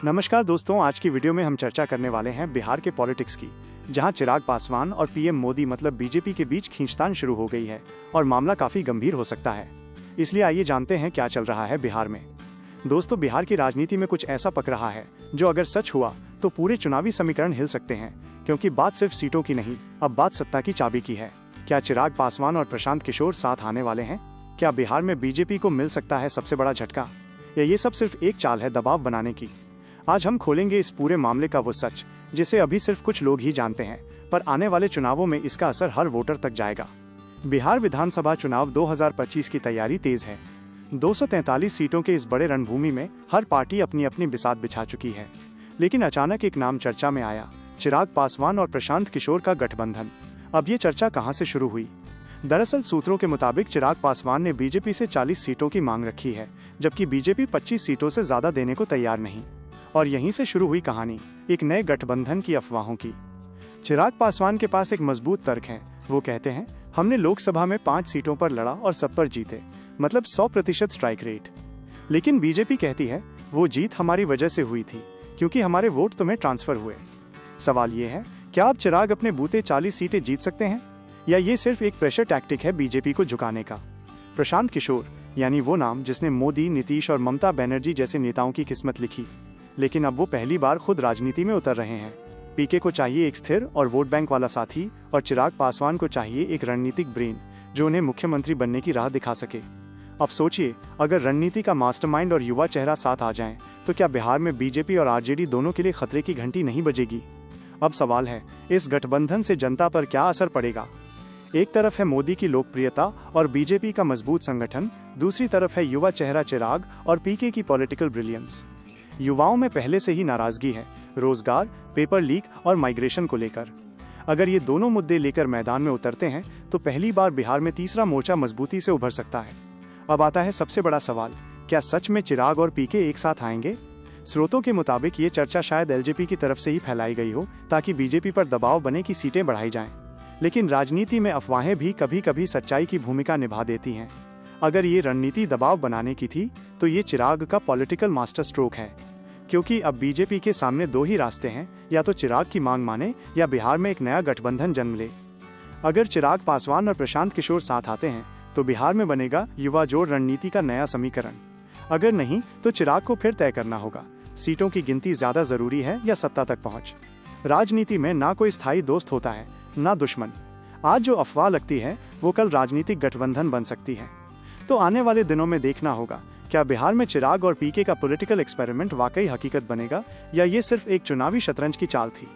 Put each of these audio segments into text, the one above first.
नमस्कार दोस्तों, आज की वीडियो में हम चर्चा करने वाले हैं बिहार के पॉलिटिक्स की, जहां चिराग पासवान और पीएम मोदी मतलब बीजेपी के बीच खींचतान शुरू हो गई है और मामला काफी गंभीर हो सकता है। इसलिए आइए जानते हैं क्या चल रहा है बिहार में। दोस्तों, बिहार की राजनीति में कुछ ऐसा पक रहा है जो अगर सच हुआ तो पूरे चुनावी समीकरण हिल सकते हैं, क्योंकि बात सिर्फ सीटों की नहीं, अब बात सत्ता की चाबी की है। क्या चिराग पासवान और प्रशांत किशोर साथ आने वाले हैं? क्या बिहार में बीजेपी को मिल सकता है सबसे बड़ा झटका, या ये सब सिर्फ एक चाल है दबाव बनाने की? आज हम खोलेंगे इस पूरे मामले का वो सच जिसे अभी सिर्फ कुछ लोग ही जानते हैं, पर आने वाले चुनावों में इसका असर हर वोटर तक जाएगा। बिहार विधानसभा चुनाव 2025 की तैयारी तेज है। 243 सीटों के इस बड़े रणभूमि में हर पार्टी अपनी अपनी बिसात बिछा चुकी है, लेकिन अचानक एक नाम चर्चा में आया, चिराग पासवान और प्रशांत किशोर का गठबंधन। अब ये चर्चा कहां से शुरू हुई? दरअसल सूत्रों के मुताबिक चिराग पासवान ने बीजेपी से 40 सीटों की मांग रखी है, जबकि बीजेपी 25 सीटों से ज्यादा देने को तैयार नहीं। और यहीं से शुरू हुई कहानी, एक नए गठबंधन की अफवाहों की। चिराग पासवान के पास एक मजबूत तर्क है। वो कहते हैं, हमने लोकसभा में 5 सीटों पर लड़ा और सब पर जीते, मतलब 100% स्ट्राइक रेट। लेकिन बीजेपी कहती है, वो जीत हमारी वजह से हुई थी, क्योंकि हमारे वोट तुम्हें ट्रांसफर हुए। सवाल ये है, क्या अब चिराग अपने बूते 40 सीटें जीत सकते हैं, या ये सिर्फ एक प्रेशर टैक्टिक है बीजेपी को झुकाने का? प्रशांत किशोर, यानी वो नाम जिसने मोदी, नीतीश और ममता बनर्जी जैसे नेताओं की किस्मत लिखी, लेकिन अब वो पहली बार खुद राजनीति में उतर रहे हैं। पीके को चाहिए एक स्थिर और वोट बैंक वाला साथी, और चिराग पासवान को चाहिए एक रणनीतिक ब्रेन जो उन्हें मुख्यमंत्री बनने की राह दिखा सके। अब सोचिए, अगर रणनीति का मास्टरमाइंड और युवा चेहरा साथ आ जाएं, तो क्या बिहार में बीजेपी और आरजेडी दोनों के लिए खतरे की घंटी नहीं बजेगी? अब सवाल है, इस गठबंधन से जनता पर क्या असर पड़ेगा? एक तरफ है मोदी की लोकप्रियता और बीजेपी का मजबूत संगठन, दूसरी तरफ है युवा चेहरा चिराग और पीके की पॉलिटिकल ब्रिलियंस। युवाओं में पहले से ही नाराजगी है, रोजगार, पेपर लीक और माइग्रेशन को लेकर। अगर ये दोनों मुद्दे लेकर मैदान में उतरते हैं तो पहली बार बिहार में तीसरा मोर्चा मजबूती से उभर सकता है। अब आता है सबसे बड़ा सवाल, क्या सच में चिराग और पीके एक साथ आएंगे? स्रोतों के मुताबिक ये चर्चा शायद एलजेपी की तरफ से ही फैलाई गई हो, ताकि बीजेपी पर दबाव बने कि सीटें बढ़ाई जाएं। लेकिन राजनीति में अफवाहें भी कभी कभी सच्चाई की भूमिका निभा देती हैं। अगर ये रणनीति दबाव बनाने की थी, तो ये चिराग का पॉलिटिकल मास्टर स्ट्रोक है, क्योंकि अब बीजेपी के सामने दो ही रास्ते हैं, या तो चिराग की मांग माने या बिहार में एक नया गठबंधन जन्म ले। अगर चिराग पासवान और प्रशांत किशोर साथ आते हैं तो बिहार में बनेगा युवा जोड़ रणनीति का नया समीकरण। अगर नहीं तो चिराग को फिर तय करना होगा, सीटों की गिनती ज्यादा जरूरी है या सत्ता तक पहुंच। राजनीति में ना कोई स्थायी दोस्त होता है, ना दुश्मन। आज जो अफवाह लगती है वो कल राजनीतिक गठबंधन बन सकती है। तो आने वाले दिनों में देखना होगा, क्या बिहार में चिराग और पीके का पॉलिटिकल एक्सपेरिमेंट वाकई हकीकत बनेगा, या ये सिर्फ एक चुनावी शतरंज की चाल थी?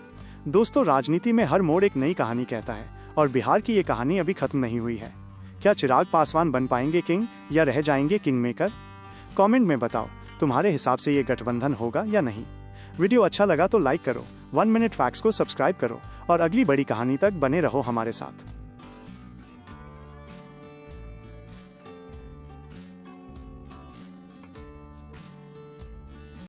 दोस्तों, राजनीति में हर मोड़ एक नई कहानी कहता है, और बिहार की ये कहानी अभी खत्म नहीं हुई है। क्या चिराग पासवान बन पाएंगे किंग, या रह जाएंगे किंग मेकर? कमेंट में बताओ, तुम्हारे हिसाब से ये गठबंधन होगा या नहीं? वीडियो अच्छा लगा तो लाइक करो, 1 मिनट फैक्ट्स को सब्सक्राइब करो, और अगली बड़ी कहानी तक बने रहो हमारे साथ।